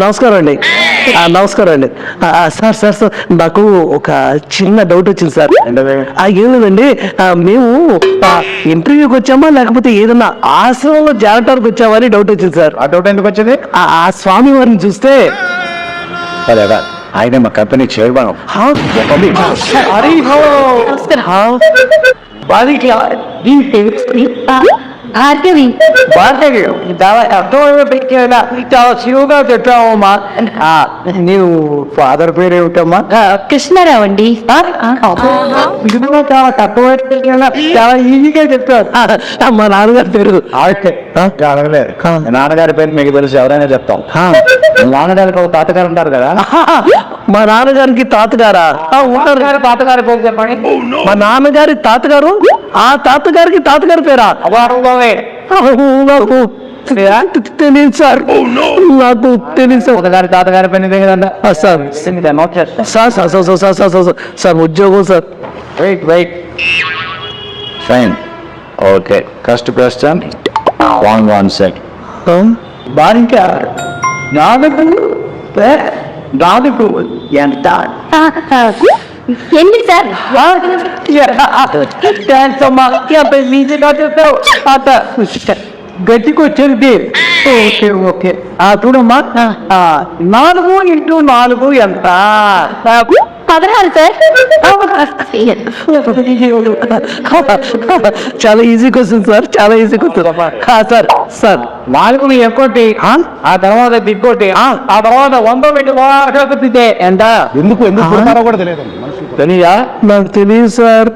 నమస్కారం అండి. నమస్కారం అండి. సార్ నాకు ఒక చిన్న డౌట్ వచ్చింది సార్. ఏం లేదండి, మేము ఇంటర్వ్యూకి వచ్చామా లేకపోతే ఏదన్నా ఆశ్రమంలో జారటానికి వచ్చామా అని డౌట్ వచ్చింది సార్. ఆ డౌట్ ఎందుకు వచ్చింది? ఆ స్వామి వారిని చూస్తే ఆయన మా కంపెనీ చైర్మన్. చాలా శివుగా చెప్పావమ్మా. నీవు ఫాదర్ పేరు ఏమిటమ్మా? కృష్ణారావు అండి. చాలా తక్కువ, చాలా ఈజీగా చెప్పారు. మా నాన్నగారి పేరు నాన్నగారి పేరు మీకు తెలుసు, ఎవరైనా చెప్తాం. నాన్నగారికి ఒక తాతగారు ఉంటారు కదా. మా నాన్నగారికి తాతగారా? ఉంటారు. తాతగారి పేరు చెప్పండి. మా నాన్నగారి తాతగారు, ఆ తాతగారికి తాతగారి పేరా? నాకు తెలియదు సార్, నాకు తెలియదు. ఒకగారి తాతగారి పని కదండి సార్. సార్ ఉద్యోగం sir. Wait fine, okay. First question, 1 second. బాలిక నాలుగు ఎంత? ఎన్ని సార్? గట్టికి వచ్చేది. ఓకే చూడమ్మా, 4 into 4 ఎంత? 16 సార్. చాలా ఈజీ క్వశ్చన్ సార్, చాలా ఈజీ క్వశ్చన్ సార్. 4 ఎక్కువ, ఆ తర్వాత దిక్కోటి, ఆ తర్వాత 100 పెట్టి ఎంత? ఎందుకు పుడతారో కూడా తెలియదు. తెలియదా? నాకు తెలియదు సార్.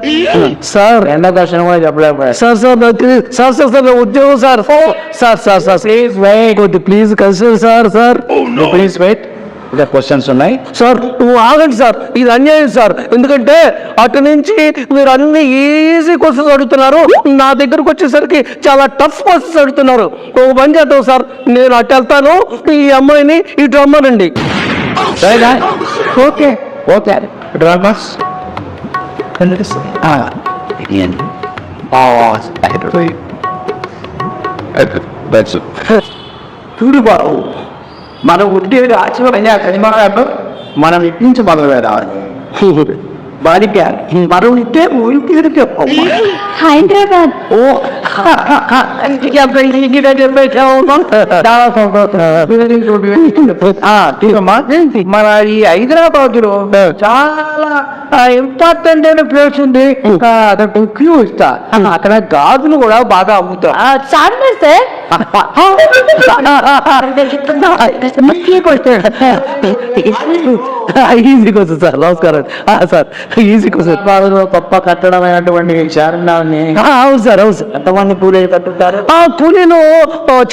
సార్ రెండో క్వశ్చన్ కూడా చెప్పలేకపోయా సార్. నాకు తెలియదు సార్. ఉద్యోగం sir. Please wait, please consider sir. Please wait, ఇంకా క్వశ్చన్స్ ఉన్నాయి సార్. నువ్వు ఆగండి సార్, ఇది అన్యాయం సార్. ఎందుకంటే అటు నుంచి మీరు అన్ని ఈజీ క్వశ్చన్స్ అడుగుతున్నారు, నా దగ్గరకు వచ్చేసరికి చాలా టఫ్ క్వశ్చన్స్ అడుగుతున్నారు. ఒక పని చేద్దాం సార్, నేను అటు వెళ్తాను, ఈ అమ్మాయిని ఇటు రమ్మనండి. సరేనా? ఓకే డ్రామాస్ చూడు బాబు, మన ఉద్యోగ ఆచరణ మనం ఇప్పించి మొదలు పెడాలి. బాలిక మనం ఇట్టే హైదరాబాద్. మన ఈ హైదరాబాద్ లో చాలా ఇంపార్టెంట్ అయిన ప్లేస్ ఉంది, క్యూ ఇస్తా. అక్కడ గాజులు కూడా బాగా అమ్ముతారు. Charminar sir. Easy question sir. నమస్కారం సార్. Easy question. గొప్ప కట్టడమైనటువంటి చార్మినార్ని. అవును సార్, అవును సార్. ఎంతమంది కూలీలు కట్టుంటారు? కూలీలు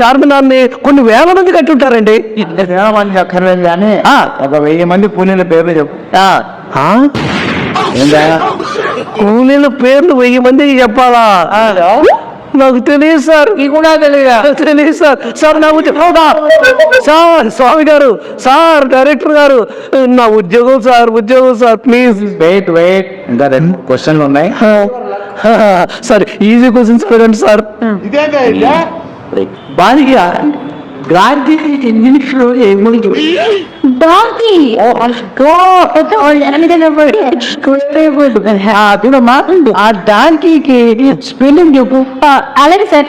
చార్మినార్ని కొన్ని వేల మంది కట్టుంటారండి. 2,000 మంది అక్కర్లేదు కానీ ఒక 1000 మంది కూలీల పేర్లు చెప్పు. కూలీల పేర్లు 1000 మందికి చెప్పాలా? నాకు తెలియదు సార్. ఈ కూడా తెలియదు సార్. సార్ నాకు సార్, స్వామి గారు, సార్ డైరెక్టర్ గారు, నా ఉద్యోగం సార్. ప్లీజ్ వెయిట్, ఇంకా 2 క్వశ్చన్లు ఉన్నాయి సార్. ఈజీ క్వశ్చన్స్ పెట్టండి సార్. బాలిక గాంధీ ఇంగ్లీష్లో ఏమని? డాంకీ. చూడమ్మా, ఆ డాంకీకి స్పెల్లింగ్ చెప్పు. అలాగే sir.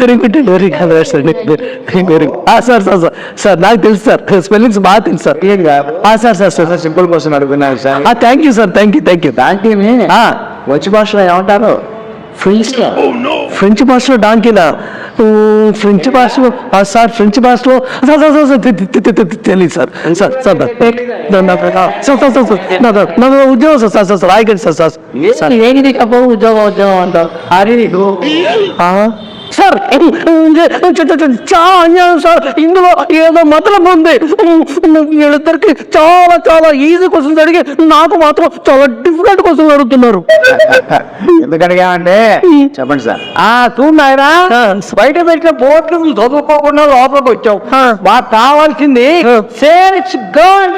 Very good, very good sir. నాకు తెలుసు సార్, స్పెల్లింగ్స్ బాగా తెలుసు సార్. సార్ సింపుల్ క్వశ్చన్ అడుగుతున్నాను sir. Thank you sir, thank you. డాంకీని వచ్చి భాషలో ఏమంటారు? ఫ్రెంచ్ భాషలో డాంకీనా? ఫ్రెంచ్ భాషలో సార్, ఫ్రెంచ్ భాషలో తెలియదు సార్. ఉద్యోగం సార్. ఆగండి సార్. ఉద్యోగం అంటారు. సార్ చాలా అన్యాయం సార్. ఇందులో ఏదో మతలం ఉంది. వీళ్ళిద్దరికి చాలా చాలా ఈజీ క్వశ్చన్స్ అడిగి నాకు మాత్రం చాలా డిఫికల్ట్ క్వశ్చన్స్ అడుగుతున్నారు. ఎందుకడిగామంటే చెప్పండి సార్. చూడాయరా, బయట పెట్టిన బోర్డు చదువుకోకుండా లోపలికి వచ్చావు. మాకు కావాల్సింది సేల్స్ గర్ల్.